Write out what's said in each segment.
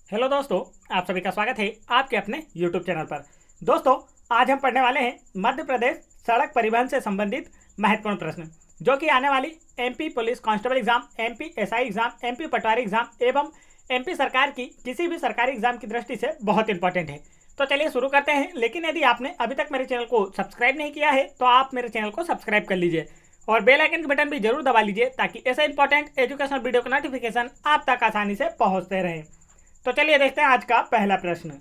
Hello दोस्तों, आप सभी का स्वागत है आपके अपने YouTube चैनल पर। दोस्तों, आज हम पढ़ने वाले हैं मध्य प्रदेश सड़क परिवहन से संबंधित महत्वपूर्ण प्रश्न, जो कि आने वाली MP police constable exam, MP SI exam, MP patwari exam एवं MP सरकार की किसी भी सरकारी एग्जाम की दृष्टि से बहुत इंपॉर्टेंट है। तो चलिए शुरू करते हैं। लेकिन यदि आपने अभी तक मेरे चैनल को सब्सक्राइब नहीं किया है तो आप मेरे चैनल को सब्सक्राइब कर लीजिए और बेल आइकन के बटन भी जरूर दबा लीजिए, ताकि ऐसा इंपॉर्टेंट एजुकेशनल वीडियो का नोटिफिकेशन आप तक आसानी से पहुंचते रहे। तो चलिए देखते हैं आज का पहला प्रश्न।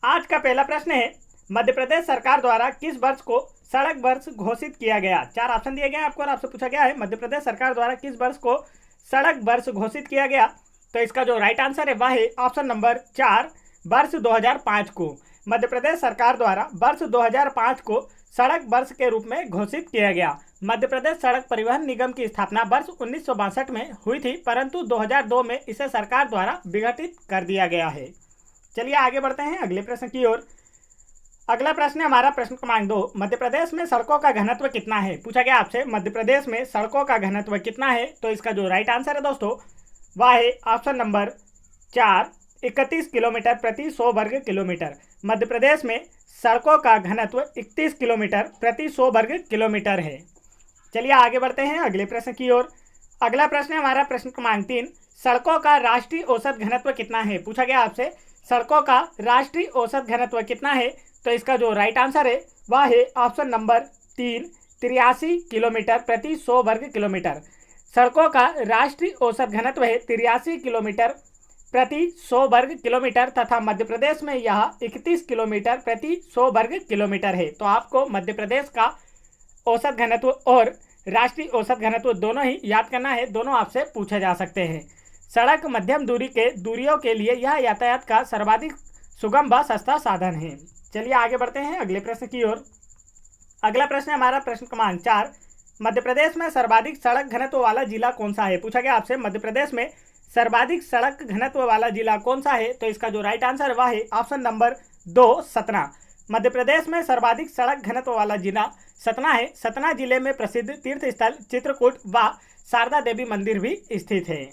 आज का पहला प्रश्न है, मध्य प्रदेश सरकार द्वारा किस वर्ष को सड़क वर्ष घोषित किया गया। चार ऑप्शन दिए गए हैं आपको और आपसे पूछा गया है मध्य प्रदेश सरकार द्वारा किस वर्ष को सड़क वर्ष घोषित किया गया। तो इसका जो राइट आंसर है वह है ऑप्शन नंबर 4, वर्ष 2005 को। मध्य प्रदेश सरकार द्वारा वर्ष 2005 को सड़क वर्ष के रूप में घोषित किया गया। मध्य प्रदेश सड़क परिवहन निगम की स्थापना वर्ष 1962 में हुई थी, परंतु 2002 में इसे सरकार द्वारा विघटित कर दिया गया है। चलिए आगे बढ़ते हैं अगले प्रश्न की ओर। अगला प्रश्न है हमारा प्रश्न क्रमांक 2, मध्य प्रदेश में सड़कों का घनत्व कितना है। पूछा गया आपसे मध्य प्रदेश में सड़कों का घनत्व कितना है। तो इसका जो राइट आंसर है दोस्तों वह है ऑप्शन नंबर 4, 31 किलोमीटर प्रति 100 वर्ग किलोमीटर। मध्य प्रदेश में सड़कों का घनत्व 31 किलोमीटर प्रति 100 वर्ग किलोमीटर है। चलिए आगे बढ़ते हैं अगले प्रश्न की ओर। अगला प्रश्न है हमारा प्रश्न क्रमांक 3, सड़कों का राष्ट्रीय औसत घनत्व कितना है। पूछा गया आपसे सड़कों का राष्ट्रीय औसत घनत्व कितना है। तो इसका जो राइट आंसर है वह है ऑप्शन नंबर 3, 83 किलोमीटर प्रति 100 वर्ग किलोमीटर। सड़कों का राष्ट्रीय औसत घनत्व है 83 किलोमीटर प्रति 100 वर्ग किलोमीटर तथा मध्य प्रदेश में यह 31 किलोमीटर प्रति 100 वर्ग किलोमीटर है। तो आपको मध्य प्रदेश का औसत घनत्व और राष्ट्रीय औसत घनत्व दोनों ही याद करना है, दोनों आपसे पूछे जा सकते हैं। सड़क मध्यम दूरियों के लिए यह यातायात का सर्वाधिक सुगम व सस्ता साधन है। चलिए आगे बढ़ते हैं अगले प्रश्न की ओर। अगला प्रश्न है हमारा प्रश्न क्रमांक 4, मध्य प्रदेश में सर्वाधिक सड़क घनत्व वाला जिला कौन सा है। पूछा गया आपसे मध्य प्रदेश में सर्वाधिक सड़क घनत्व वाला जिला कौन सा है। तो इसका जो राइट आंसर वह है ऑप्शन नंबर 2, सतना। मध्य प्रदेश में सर्वाधिक सड़क घनत्व वाला जिला सतना है। सतना जिले में प्रसिद्ध तीर्थ स्थल चित्रकूट व शारदा देवी मंदिर भी स्थित है।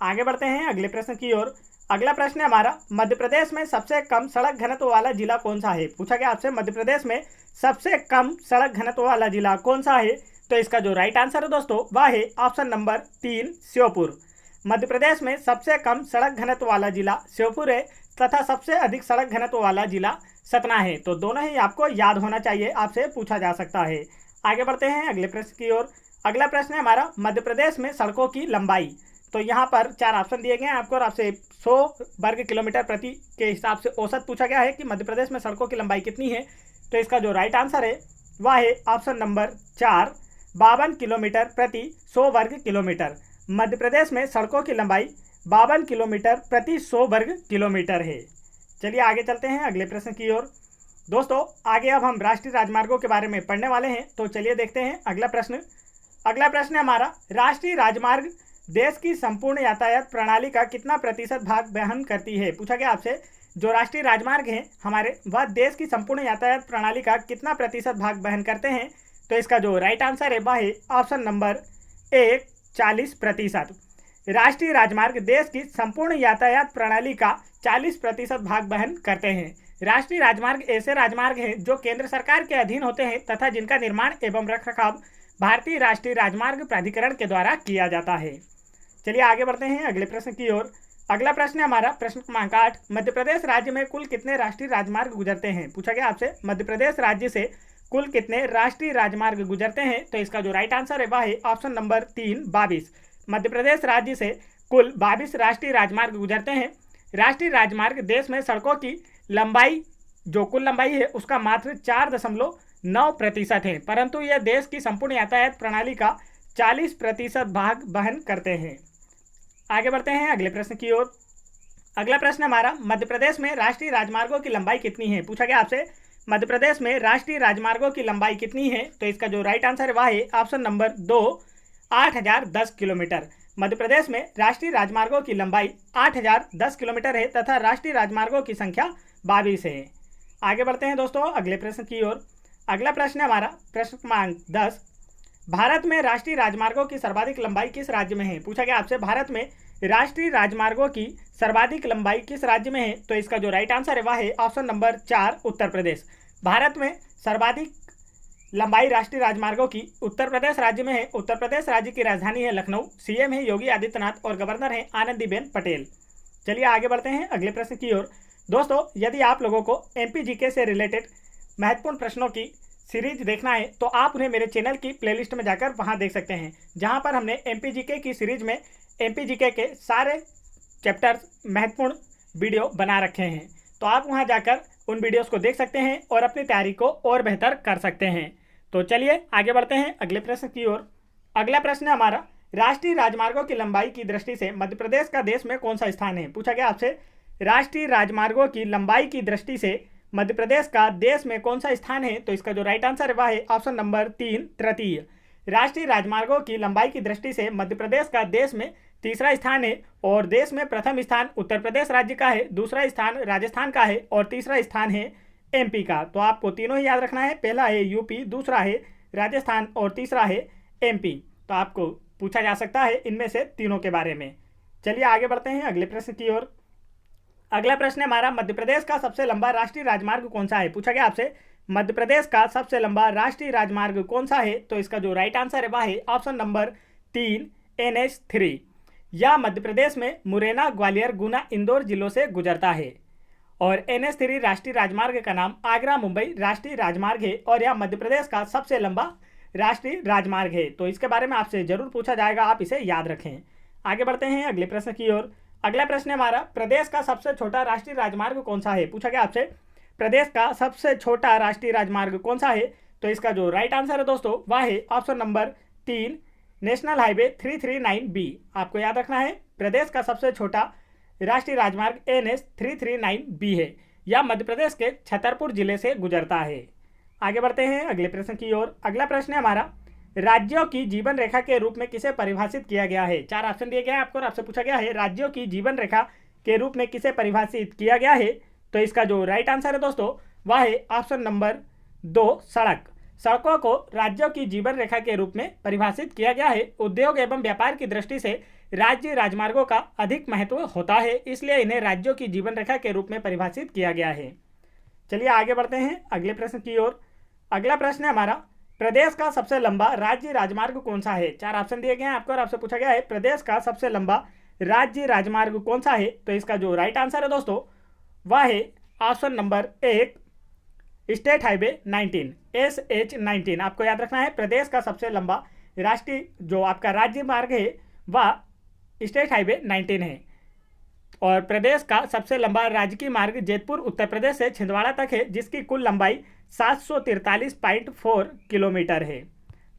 आगे बढ़ते हैं अगले प्रश्न की ओर। अगला प्रश्न है हमारा, मध्य प्रदेश में सबसे कम सड़क घनत्व वाला जिला कौन सा है। पूछा गया आपसे मध्य प्रदेश में सबसे कम सड़क घनत्व वाला जिला कौन सा है। तो इसका जो राइट आंसर है दोस्तों वह है ऑप्शन नंबर 3, श्योपुर। मध्य प्रदेश में सबसे कम सड़क घनत्व वाला जिला श्योपुर है तथा सबसे अधिक सड़क घनत्व वाला जिला सतना है। तो दोनों ही आपको याद होना चाहिए, आपसे पूछा जा सकता है। आगे बढ़ते हैं अगले प्रश्न की ओर। अगला प्रश्न है हमारा, मध्य प्रदेश में सड़कों की लंबाई। तो यहाँ पर 4 ऑप्शन दिए गए हैं आपको और आपसे 100 वर्ग किलोमीटर प्रति के हिसाब से औसत पूछा गया है कि मध्य प्रदेश में सड़कों की लंबाई कितनी है। तो इसका जो राइट आंसर है वह है ऑप्शन नंबर 4, 52 किलोमीटर प्रति 100 वर्ग किलोमीटर। मध्य प्रदेश में सड़कों की लंबाई 52 किलोमीटर प्रति 100 वर्ग किलोमीटर है। चलिए आगे चलते हैं अगले प्रश्न की ओर। दोस्तों, आगे अब हम राष्ट्रीय राजमार्गों के बारे में पढ़ने वाले हैं। तो चलिए देखते हैं अगला प्रश्न। अगला प्रश्न है हमारा, राष्ट्रीय राजमार्ग देश की संपूर्ण यातायात प्रणाली का कितना प्रतिशत भाग वहन करती है। पूछा गया आपसे जो राष्ट्रीय राजमार्ग हैं हमारे, वह देश की संपूर्ण यातायात प्रणाली का कितना प्रतिशत भाग वहन करते हैं। तो इसका जो राइट आंसर है वह है ऑप्शन नंबर 1, 40%। राष्ट्रीय राजमार्ग देश की संपूर्ण यातायात प्रणाली का 40% भाग वहन करते हैं। राष्ट्रीय राजमार्ग ऐसे राजमार्ग हैं जो केंद्र सरकार के अधीन होते हैं तथा जिनका निर्माण एवं रखरखाव भारतीय राष्ट्रीय राजमार्ग प्राधिकरण के द्वारा किया जाता है। चलिए आगे बढ़ते हैं अगले प्रश्न की ओर। अगला प्रश्न है हमारा प्रश्न क्रमांक 8, मध्य प्रदेश राज्य में कुल कितने राष्ट्रीय राजमार्ग गुजरते हैं। पूछा गया आपसे मध्य प्रदेश राज्य से कुल कितने राष्ट्रीय राजमार्ग गुजरते हैं। तो इसका जो राइट आंसर है वह है ऑप्शन नंबर 3, 22। मध्य प्रदेश राज्य से कुल 22 राष्ट्रीय राजमार्ग गुजरते हैं। राष्ट्रीय राजमार्ग देश में सड़कों की लंबाई, जो कुल लंबाई है उसका मात्र 4.9% है, परंतु यह देश की संपूर्ण यातायात प्रणाली का 40% भाग वहन करते हैं। आगे बढ़ते हैं अगले प्रश्न की ओर। अगला प्रश्न हमारा, मध्य प्रदेश में राष्ट्रीय राजमार्गों की लंबाई कितनी है। पूछा गया आपसे मध्य प्रदेश में राष्ट्रीय राजमार्गों की लंबाई कितनी है। तो इसका जो राइट आंसर है वह है option number 2, 8010 kilometre. Madhya Pradesh में राष्ट्रीय राजमार्गों की लंबाई 8010 किलोमीटर है तथा राष्ट्रीय राजमार्गों की संख्या 22 है। आगे बढ़ते हैं दोस्तों अगले प्रश्न की ओर। अगला प्रश्न है हमारा प्रश्न क्रमांक 10, भारत में राष्ट्रीय राजमार्गों की सर्वाधिक लंबाई किस राज्य में है। पूछा गया आपसे भारत में राष्ट्रीय राजमार्गों की सर्वाधिक लंबाई किस राज्य में है? तो इसका जो राइट आंसर है वह है ऑप्शन नंबर 4 उत्तर प्रदेश। भारत में सर्वाधिक लंबाई राष्ट्रीय राजमार्गों की उत्तर प्रदेश राज्य में है। उत्तर प्रदेश राज्य की राजधानी है लखनऊ। सीएम है योगी आदित्यनाथ और गवर्नर है आनंदीबेन पटेल। चलिए आगे बढ़ते हैं अगले प्रश्न की ओर। दोस्तों, यदि आप लोगों को एमपी जीके से रिलेटेड महत्वपूर्ण प्रश्नों की सीरीज देखना है तो आप उन्हें मेरे चैनल की प्लेलिस्ट में जाकर वहां देख सकते हैं, जहां पर हमने एमपी जीके की सीरीज में एमपी जीके के सारे चैप्टर्स महत्वपूर्ण वीडियो बना रखे हैं। तो आप वहां जाकर उन वीडियोस को देख सकते हैं और अपनी तैयारी को और बेहतर कर सकते हैं। तो चलिए आगे बढ़ते हैं अगले प्रश्न की ओर। अगला प्रश्न है हमारा, राष्ट्रीय राजमार्गों की लंबाई की दृष्टि से मध्य प्रदेश का देश में कौन सा स्थान है? पूछा गया आपसे, राष्ट्रीय राजमार्गों की लंबाई की दृष्टि से मध्य प्रदेश का देश में कौन सा स्थान है? तो इसका जो राइट आंसर है वह है ऑप्शन नंबर 3 तृतीय। राष्ट्रीय राजमार्गों की लंबाई की दृष्टि से मध्य प्रदेश का देश में तीसरा स्थान है और देश में प्रथम स्थान उत्तर प्रदेश राज्य का है, दूसरा स्थान राजस्थान का है और तीसरा स्थान है एमपी का। तो आपको तीनों ही याद रखना है, पहला है यूपी, दूसरा है राजस्थान और तीसरा है एमपी। तो आपको पूछा जा सकता है इनमें से तीनों के बारे में। चलिए आगे बढ़ते हैं अगले प्रश्न की ओर। अगला प्रश्न है हमारा, मध्य प्रदेश का सबसे लंबा राष्ट्रीय राजमार्ग कौन सा है? पूछा गया आपसे, मध्य प्रदेश का सबसे लंबा राष्ट्रीय राजमार्ग कौन सा है? तो इसका जो राइट आंसर है वह है ऑप्शन नंबर 3 NH3। यह मध्य प्रदेश में मुरैना, ग्वालियर, गुना, इंदौर जिलों से गुजरता है और NH3 राष्ट्रीय राजमार्ग का नाम आगरा मुंबई राष्ट्रीय राजमार्ग है और यह मध्य प्रदेश का सबसे लंबा राष्ट्रीय राजमार्ग है। तो इसके बारे में आपसे जरूर पूछा जाएगा, आप इसे याद रखें। आगे बढ़ते हैं अगले प्रश्न की ओर। अगला प्रश्न है हमारा, प्रदेश का सबसे छोटा राष्ट्रीय राजमार्ग कौन सा है? पूछा गया आपसे, प्रदेश का सबसे छोटा राष्ट्रीय राजमार्ग कौन सा है? तो इसका जो राइट आंसर है दोस्तों वह है option number 3 national highway 339B। आपको याद रखना है, प्रदेश का सबसे छोटा राष्ट्रीय राजमार्ग NH 339B है। यह मध्य प्रदेश के छतरपुर जिले से गुजरता है। आगे बढ़ते हैं अगले प्रश्न की ओर। अगला प्रश्न है हमारा, राज्यों की जीवन रेखा के रूप में किसे परिभाषित किया गया है? 4 ऑप्शन दिए गए हैं आपको और आपसे पूछा गया है राज्यों की जीवन रेखा के रूप में किसे परिभाषित किया गया है? तो इसका जो राइट आंसर है दोस्तों वह है ऑप्शन नंबर 2 सड़क। सड़कों को राज्यों की जीवन रेखा के रूप में परिभाषित किया गया है। उद्योग एवं व्यापार की दृष्टि से राज्य राजमार्गों का अधिक महत्व होता है, इसलिए इन्हें राज्यों की जीवन रेखा के रूप में परिभाषित किया गया है। चलिए आगे बढ़ते हैं अगले प्रश्न की ओर। अगला प्रश्न है हमारा, प्रदेश का सबसे लंबा राज्य राजमार्ग कौन सा है? 4 ऑप्शन दिए गए हैं आपको और आपसे पूछा गया है प्रदेश का सबसे लंबा राज्य राजमार्ग कौन सा है? तो इसका जो राइट आंसर है दोस्तों वह है option number 1 state highway 19 SH19। आपको याद रखना है, प्रदेश का सबसे लंबा राष्ट्रीय जो आपका राज्य मार्ग है वह स्टेट हाईवे 19 है और प्रदेश का सबसे लंबा राजकीय मार्ग जैतपुर उत्तर प्रदेश से छिंदवाड़ा तक है, जिसकी कुल लंबाई 743.4 किलोमीटर है।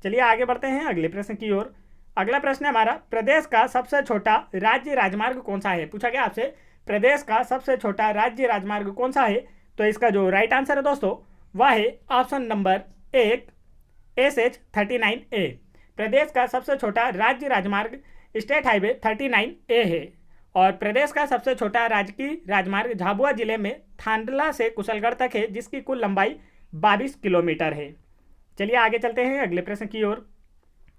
चलिए आगे बढ़ते हैं अगले प्रश्न की ओर। अगला प्रश्न है हमारा, प्रदेश का सबसे छोटा राज्य राजमार्ग कौन सा है? पूछा गया आपसे, प्रदेश का सबसे छोटा राज्य राजमार्ग कौन सा है? तो इसका जो राइट आंसर है दोस्तों वह है ऑप्शन नंबर 1 SH39A। प्रदेश का सबसे छोटा राज्य राजमार्ग स्टेट हाईवे 39A है और प्रदेश का सबसे छोटा राजकीय राजमार्ग झाबुआ जिले में थांडला से कुशलगढ़ तक है, जिसकी कुल लंबाई 22 किलोमीटर है। चलिए आगे चलते हैं अगले प्रश्न की ओर।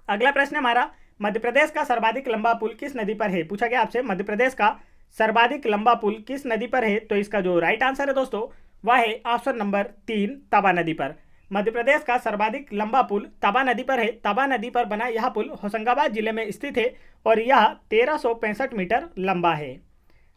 अगला प्रश्न हमारा, मध्य प्रदेश का सर्वाधिक लंबा पुल किस नदी पर है? पूछा गया आपसे, मध्य प्रदेश का सर्वाधिक लंबा पुल किस नदी पर है? तो इसका जो राइट आंसर है दोस्तों वह है ऑप्शन नंबर 3 तवा नदी पर। मध्य प्रदेश का सर्वाधिक लंबा पुल तवा नदी पर है। तवा नदी पर बना यह पुल होशंगाबाद जिले में स्थित है और यह 1365 मीटर लंबा है।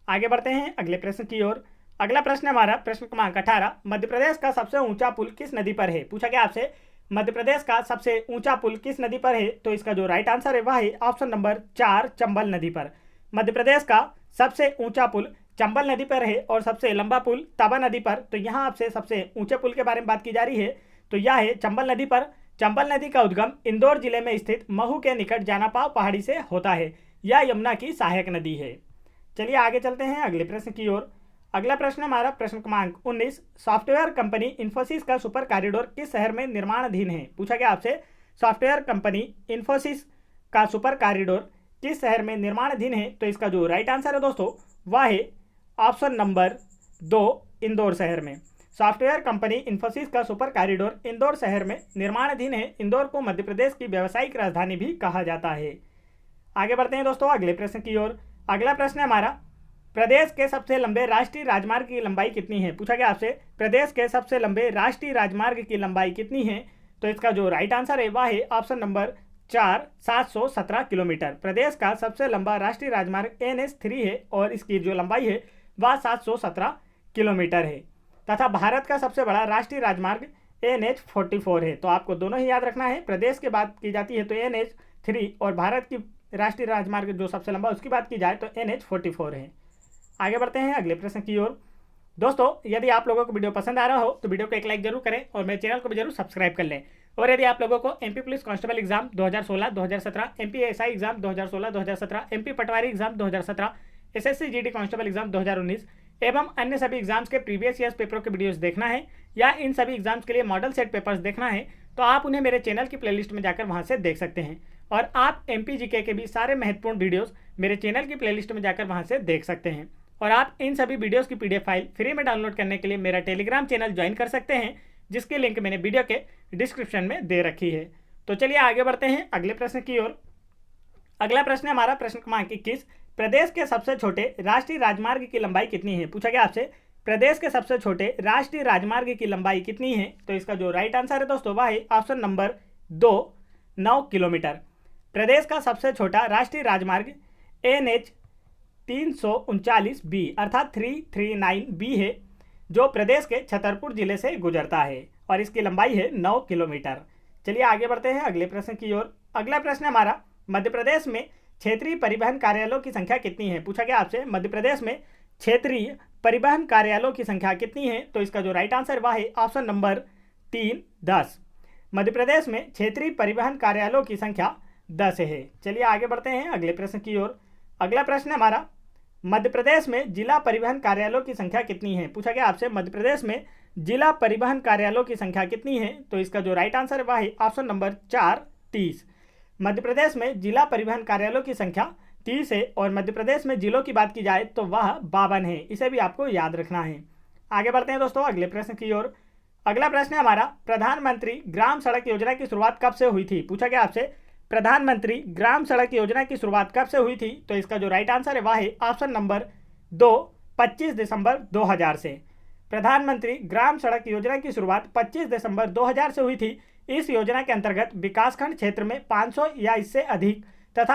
आगे बढ़ते हैं अगले प्रश्न की ओर। अगला प्रश्न हमारा प्रश्न क्रमांक 18, मध्य प्रदेश का सबसे ऊंचा पुल किस नदी पर है? पूछा गया आपसे, मध्य प्रदेश का सबसे ऊंचा पुल किस नदी पर है? तो इसका जो राइट आंसर है वह है ऑप्शन नंबर 4 चंबल नदी पर। मध्य प्रदेश का सबसे ऊंचा पुल चंबल नदी पर है और सबसे लंबा पुल तवा नदी पर। तो यहाँ आपसे सबसे ऊंचे पुल के बारे में बात की जा रही है, तो यह है चंबल नदी पर। चंबल नदी का उद्गम इंदौर जिले में स्थित महू के निकट जानापाव पहाड़ी से होता है। यह यमुना की सहायक नदी है। चलिए आगे चलते हैं अगले प्रश्न की ओर। अगला प्रश्न हमारा प्रश्न क्रमांक 19, सॉफ्टवेयर कंपनी इन्फोसिस का सुपर कॉरिडोर किस शहर में निर्माणाधीन है? पूछा गया आपसे, सॉफ्टवेयर कंपनी इन्फोसिस का सुपर कॉरिडोर किस शहर में निर्माणाधीन है? तो इसका जो राइट आंसर है दोस्तों वह है ऑप्शन नंबर 2 इंदौर शहर में। सॉफ्टवेयर कंपनी इन्फोसिस का सुपर कॉरिडोर इंदौर शहर में निर्माणाधीन है। इंदौर को मध्य प्रदेश की व्यावसायिक राजधानी भी कहा जाता है। आगे बढ़ते हैं दोस्तों अगले प्रश्न की ओर। अगला प्रश्न है हमारा, प्रदेश के सबसे लंबे राष्ट्रीय राजमार्ग की लंबाई कितनी है? पूछा गया आपसे प्रदेश के सबसे लंबे राष्ट्रीय राजमार्ग की लंबाई कितनी है? तो इसका जो राइट आंसर है वह है ऑप्शन नंबर 4, 717 किलोमीटर। प्रदेश का सबसे लंबा राष्ट्रीय राजमार्ग NH3 है और इसकी जो लंबाई है वह 717 किलोमीटर है। तथा भारत का सबसे बड़ा राष्ट्रीय राजमार्ग NH44 है। तो आपको दोनों ही याद रखना है, प्रदेश की बात की जाती है तो NH3 और भारत की राष्ट्रीय राजमार्ग जो सबसे लंबा उसकी बात की जाए तो NH44 है। आगे बढ़ते हैं अगले प्रश्न की ओर। दोस्तों, यदि आप लोगों को वीडियो पसंद आ रहा हो तो वीडियो को एक लाइक जरूर करें और मेरे चैनल को भी जरूर सब्सक्राइब कर लें। और यदि आप लोगों को MP police constable exam 2016-2017, MP SI exam 2016-2017, MP patwari exam 2017, SSC GD constable exam 2019 एवं अन्य सभी एग्जाम्स के प्रीवियस ईयर्स पेपरों के वीडियोस देखना है या इन सभी एग्जाम्स के लिए मॉडल सेट पेपर्स देखना है तो आप उन्हें मेरे चैनल की प्लेलिस्ट में जाकर वहां से देख सकते हैं। और आप MP GK के भी सारे महत्वपूर्ण वीडियोस मेरे चैनल की प्लेलिस्ट में जाकर वहां से देख सकते हैं। और आप इन सभी वीडियोस की PDF फाइल फ्री में डाउनलोड करने के लिए मेरा टेलीग्राम चैनल ज्वाइन कर सकते हैं, जिसकी लिंक मैंने वीडियो के डिस्क्रिप्शन में दे रखी है। तो चलिए आगे बढ़ते हैं अगले प्रश्न की ओर। अगला प्रश्न है हमारा प्रश्न क्रमांक 21, प्रदेश के सबसे छोटे राष्ट्रीय राजमार्ग की लंबाई कितनी है? पूछा गया आपसे प्रदेश के सबसे छोटे राष्ट्रीय राजमार्ग की लंबाई कितनी है? तो इसका जो राइट आंसर है दोस्तों वह है ऑप्शन नंबर 2, 9 किलोमीटर। प्रदेश का सबसे छोटा राष्ट्रीय राजमार्ग NH 339B अर्थात 339B है, जो प्रदेश के छतरपुर जिले से गुजरता है और इसकी लंबाई है 9 किलोमीटर। चलिए आगे बढ़ते हैं अगले प्रश्न की ओर। अगला प्रश्न है हमारा, मध्य प्रदेश में क्षेत्रीय परिवहन कार्यालयों की संख्या कितनी है? पूछा गया आपसे मध्य प्रदेश में क्षेत्रीय परिवहन कार्यालयों की संख्या कितनी है? तो इसका जो राइट आंसर वह है ऑप्शन नंबर 3, 10। मध्य प्रदेश में क्षेत्रीय परिवहन कार्यालयों की संख्या 10 है। चलिए आगे बढ़ते हैं अगले प्रश्न की ओर। अगला प्रश्न है हमारा, मध्य प्रदेश में जिला परिवहन कार्यालयों की संख्या कितनी है? पूछा गया आपसे मध्य प्रदेश में जिला परिवहन कार्यालयों की संख्या कितनी है? तो इसका जो राइट आंसर है वह है ऑप्शन नंबर 4, 30। मध्य प्रदेश में जिला परिवहन कार्यालयों की संख्या 30 है और मध्य प्रदेश में जिलों की बात की जाए तो वह 52 है। इसे भी आपको याद रखना है। आगे बढ़ते हैं दोस्तों अगले प्रश्न की ओर। अगला प्रश्न है हमारा, प्रधानमंत्री ग्राम सड़क योजना की शुरुआत कब से हुई थी? पूछा गया आपसे प्रधानमंत्री ग्राम सड़क योजना की शुरुआत कब से हुई थी? तो इसका जो राइट आंसर है वह है ऑप्शन नंबर 2, 25 दिसंबर 2000 से। प्रधानमंत्री ग्राम सड़क योजना की शुरुआत 25 दिसंबर 2000 से हुई थी। इस योजना के अंतर्गत विकासखंड क्षेत्र में 500 या इससे अधिक तथा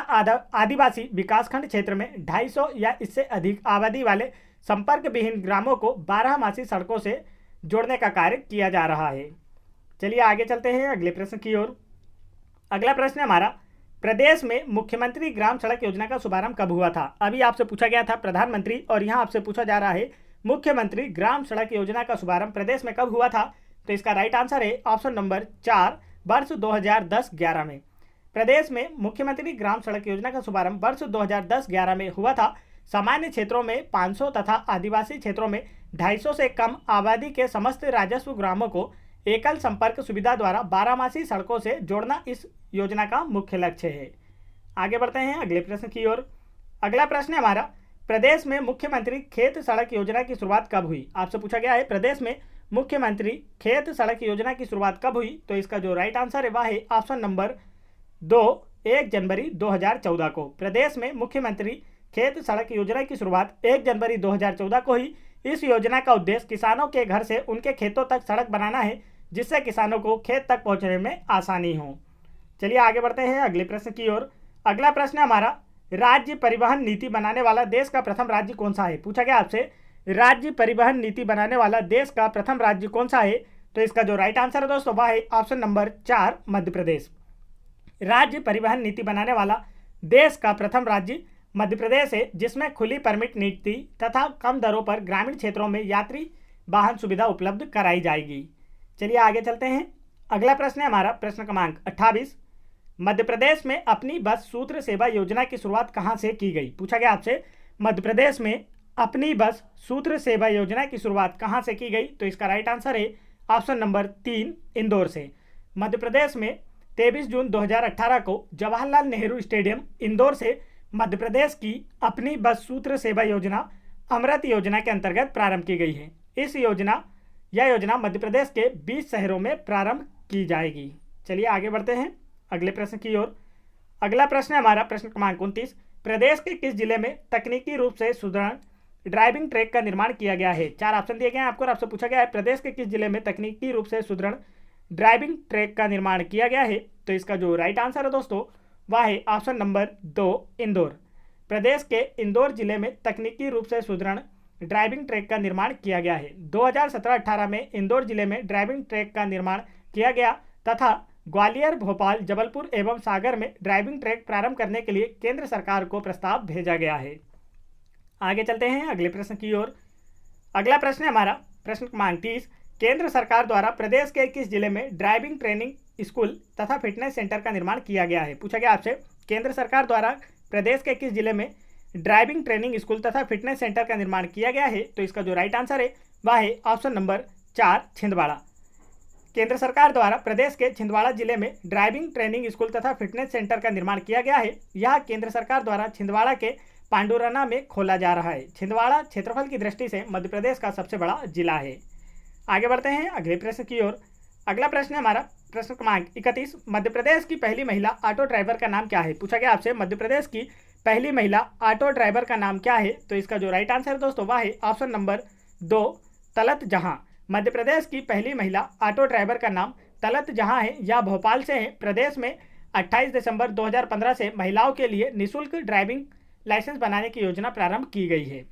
आदिवासी विकासखंड क्षेत्र में 250 या इससे अधिक आबादी वाले संपर्क विहीन ग्रामों को 12मासी सड़कों से जोड़ने का कार्य किया जा रहा है। चलिए आगे चलते हैं अगले प्रश्न की ओर। अगला प्रश्न है हमारा, प्रदेश में मुख्यमंत्री ग्राम सड़क योजना का शुभारंभ कब हुआ था? अभी आपसे पूछा गया था प्रधानमंत्री और यहाँ आपसे पूछा जा रहा है मुख्यमंत्री ग्राम सड़क योजना का शुभारंभ प्रदेश में कब हुआ था? तो इसका राइट आंसर है ऑप्शन नंबर 4, वर्ष 2010-11 में। प्रदेश में मुख्यमंत्री ग्राम सड़क योजना का शुभारंभ वर्ष 2010-11 में हुआ था। सामान्य क्षेत्रों में 500 तथा आदिवासी क्षेत्रों में 250 से कम आबादी के समस्त राजस्व ग्रामों को एकल संपर्क सुविधा द्वारा 12मासी सड़कों से जोड़ना इस योजना का मुख्य लक्ष्य है। आगे बढ़ते हैं अगले प्रश्न की ओर। अगला प्रश्न है हमारा, प्रदेश में मुख्यमंत्री खेत सड़क योजना की शुरुआत कब हुई? आपसे पूछा गया है प्रदेश में मुख्यमंत्री खेत सड़क योजना की शुरुआत कब हुई? तो इसका जो राइट आंसर है वह है ऑप्शन नंबर 2, 1 जनवरी 2014 को। प्रदेश में मुख्यमंत्री खेत सड़क योजना की शुरुआत 1 जनवरी 2014 को हुई। इस योजना का उद्देश्य किसानों के घर से उनके खेतों तक सड़क बनाना है, जिससे किसानों को खेत तक पहुंचने में आसानी हो। चलिए आगे बढ़ते हैं अगले प्रश्न की ओर। अगला प्रश्न है हमारा, राज्य परिवहन नीति बनाने वाला देश का प्रथम राज्य कौन सा है? पूछा गया आपसे राज्य परिवहन नीति बनाने वाला देश का प्रथम राज्य कौन सा है? तो इसका जो राइट आंसर है दोस्तों वह है ऑप्शन नंबर 4, मध्य प्रदेश। राज्य परिवहन नीति बनाने वाला देश का प्रथम राज्य मध्य प्रदेश है, जिसमें खुली परमिट नीति तथा कम दरों पर ग्रामीण क्षेत्रों में यात्री वाहन सुविधा उपलब्ध कराई जाएगी। चलिए आगे चलते हैं। अगला प्रश्न है हमारा प्रश्न क्रमांक 28, मध्य प्रदेश में अपनी बस सूत्र सेवा योजना की शुरुआत कहां से की गई? पूछा गया आपसे मध्य प्रदेश में अपनी बस सूत्र सेवा योजना की शुरुआत कहां से की गई? तो इसका राइट आंसर है ऑप्शन नंबर 3, इंदौर से। मध्य प्रदेश में 23 जून 2018 को जवाहरलाल नेहरू स्टेडियम इंदौर से मध्य प्रदेश की अपनी बस सूत्र सेवा योजना अमृत योजना के अंतर्गत प्रारंभ की गई है। यह योजना मध्य प्रदेश के 20 शहरों में प्रारंभ की जाएगी। चलिए आगे बढ़ते हैं अगले प्रश्न की ओर। अगला प्रश्न है हमारा प्रश्न क्रमांक 29, प्रदेश के किस जिले में तकनीकी रूप से सुदृढ़ ड्राइविंग ट्रैक का निर्माण किया गया है? 4 ऑप्शन दिए गए हैं आपको और आपसे पूछा गया है प्रदेश के किस जिले में तकनीकी रूप से सुदृढ़ ड्राइविंग ट्रैक का निर्माण किया गया है? तो इसका जो राइट आंसर है दोस्तों वह है ऑप्शन नंबर 2 इंदौर। प्रदेश के इंदौर जिले में तकनीकी रूप से सुदृढ़ ड्राइविंग ट्रैक का निर्माण किया गया है। 2017-18 में इंदौर जिले में ड्राइविंग ट्रैक का निर्माण किया गया तथा ग्वालियर, भोपाल, जबलपुर एवं सागर में ड्राइविंग ट्रैक प्रारंभ करने के लिए केंद्र सरकार को प्रस्ताव भेजा गया है। आगे चलते हैं अगले प्रश्न की ओर। अगला प्रश्न है हमारा प्रश्न क्रमांक 30। केंद्र सरकार द्वारा प्रदेश के किस जिले में ड्राइविंग ट्रेनिंग स्कूल तथा फिटनेस सेंटर का निर्माण किया गया है? पूछा गया आपसे केंद्र सरकार द्वारा प्रदेश के किस जिले में ड्राइविंग ट्रेनिंग स्कूल तथा फिटनेस सेंटर का निर्माण किया गया है? तो इसका जो राइट आंसर है वह है ऑप्शन नंबर 4 छिंदवाड़ा। केंद्र सरकार द्वारा प्रदेश के छिंदवाड़ा जिले में ड्राइविंग ट्रेनिंग स्कूल तथा फिटनेस सेंटर का निर्माण किया गया है। यह केंद्र सरकार द्वारा छिंदवाड़ा के पांडुरना में खोला जा रहा है। छिंदवाड़ा क्षेत्रफल की दृष्टि से मध्य प्रदेश का सबसे बड़ा जिला है। आगे बढ़ते हैं अगले प्रश्न की ओर। अगला प्रश्न है हमारा प्रश्न क्रमांक 31। मध्य प्रदेश की पहली महिला ऑटो ड्राइवर का नाम क्या है? पूछा गया आपसे मध्य प्रदेश की पहली महिला ऑटो ड्राइवर का नाम क्या है? तो इसका जो राइट आंसर है दोस्तों वह है ऑप्शन नंबर 2 तलत जहां। मध्य प्रदेश की पहली महिला ऑटो ड्राइवर का नाम तलत जहां है। यह भोपाल से है। प्रदेश में 28 दिसंबर 2015 से महिलाओं के लिए निःशुल्क ड्राइविंग लाइसेंस बनाने की योजना प्रारंभ की गई है।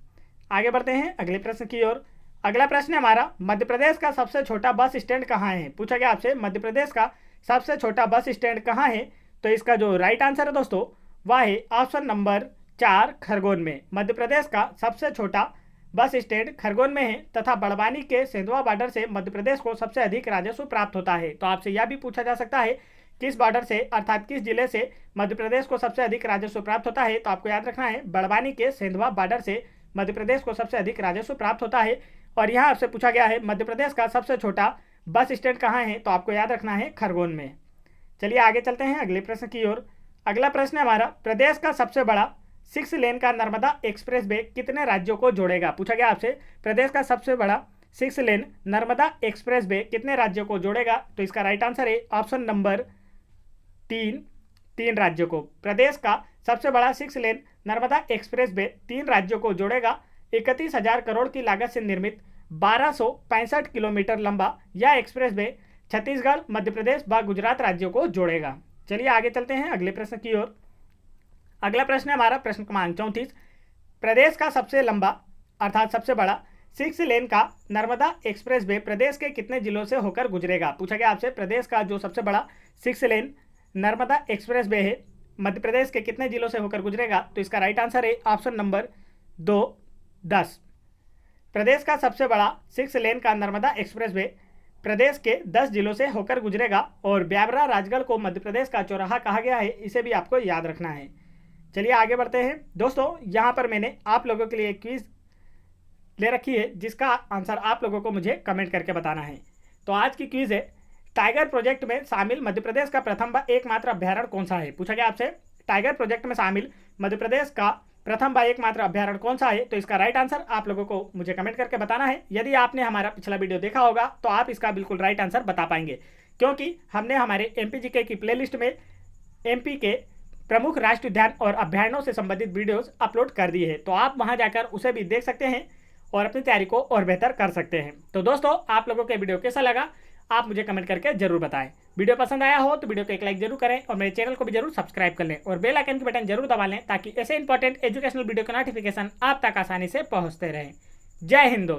आगे बढ़ते हैं अगले प्रश्न की ओर। अगला प्रश्न है हमारा मध्य प्रदेश का सबसे छोटा बस स्टैंड कहाँ है? पूछा गया आपसे मध्य प्रदेश का सबसे छोटा बस स्टैंड कहाँ है? तो इसका जो राइट आंसर है दोस्तों वह है ऑप्शन नंबर 4 खरगोन में। मध्य प्रदेश का सबसे छोटा बस स्टैंड खरगोन में है तथा बड़वानी के सेंधवा बॉर्डर से मध्य प्रदेश को सबसे अधिक राजस्व प्राप्त होता है। तो आपसे यह भी पूछा जा सकता है किस बॉर्डर से अर्थात किस जिले से मध्य प्रदेश को सबसे अधिक राजस्व प्राप्त होता है? तो आपको याद रखना है बड़वानी के सेंधवा बॉर्डर से मध्य प्रदेश को सबसे अधिक राजस्व प्राप्त होता है। और यहाँ आपसे पूछा गया है मध्य प्रदेश का सबसे छोटा बस स्टैंड कहाँ है? तो आपको याद रखना है खरगोन में। चलिए आगे चलते हैं अगले प्रश्न की ओर। अगला प्रश्न है हमारा प्रदेश का सबसे बड़ा 6 लेन का नर्मदा एक्सप्रेस वे कितने राज्यों को जोड़ेगा? पूछा गया आपसे प्रदेश का सबसे बड़ा 6 लेन नर्मदा एक्सप्रेस वे कितने राज्यों को जोड़ेगा? तो इसका राइट आंसर है ऑप्शन नंबर 3 राज्यों को। प्रदेश का सबसे बड़ा 6 लेन नर्मदा एक्सप्रेस वे 3 राज्यों को जोड़ेगा। 31,000 करोड़ की लागत से निर्मित 1265 किलोमीटर लंबा यह एक्सप्रेस वे छत्तीसगढ़, मध्य प्रदेश व गुजरात राज्यों को जोड़ेगा। चलिए आगे चलते हैं अगले प्रश्न की ओर। अगला प्रश्न है हमारा प्रश्न क्रमांक 34। प्रदेश का सबसे लंबा अर्थात सबसे बड़ा 6 लेन का नर्मदा एक्सप्रेस वे प्रदेश के कितने जिलों से होकर गुजरेगा? पूछा गया आपसे प्रदेश का जो सबसे बड़ा 6 लेन नर्मदा एक्सप्रेस वे है मध्य प्रदेश के कितने जिलों से होकर गुजरेगा? तो इसका राइट आंसर है ऑप्शन नंबर 2 10। प्रदेश का सबसे बड़ा 6 लेन का नर्मदा एक्सप्रेस वे प्रदेश के 10 जिलों से होकर गुजरेगा। और ब्यावरा राजगढ़ को मध्य प्रदेश का चौराहा कहा गया है, इसे भी आपको याद रखना है। चलिए आगे बढ़ते हैं दोस्तों। यहाँ पर मैंने आप लोगों के लिए एक क्विज ले रखी है जिसका आंसर आप लोगों को मुझे कमेंट करके बताना है। तो आज की क्विज है टाइगर प्रोजेक्ट में शामिल मध्य प्रदेश का प्रथम व एकमात्र अभ्यारण्य कौन सा है? पूछा गया आपसे टाइगर प्रोजेक्ट में शामिल मध्य प्रदेश का प्रथम व एकमात्र अभ्यारण्य कौन सा है? तो इसका राइट आंसर आप लोगों को मुझे कमेंट करके बताना है। यदि आपने हमारा पिछला वीडियो देखा होगा तो आप इसका बिल्कुल राइट आंसर बता पाएंगे, क्योंकि हमने हमारे MPGK की प्लेलिस्ट में MP के प्रमुख राष्ट्रीय उद्यान और अभ्यारण्यों से संबंधित वीडियोस अपलोड कर दिए हैं। तो आप वहां जाकर उसे भी देख सकते हैं और अपनी तैयारी को और बेहतर कर सकते हैं। तो दोस्तों आप लोगों के वीडियो कैसा लगा आप मुझे कमेंट करके जरूर बताएं। वीडियो पसंद आया हो तो वीडियो को एक लाइक जरूर करें और मेरे चैनल को भी जरूर सब्सक्राइब कर लें और बेल आइकन की बटन जरूर दबा लें ताकि ऐसे इंपॉर्टेंट एजुकेशनल वीडियो का नोटिफिकेशन आप तक आसानी से पहुंचते रहें। जय हिंद दोस्तों।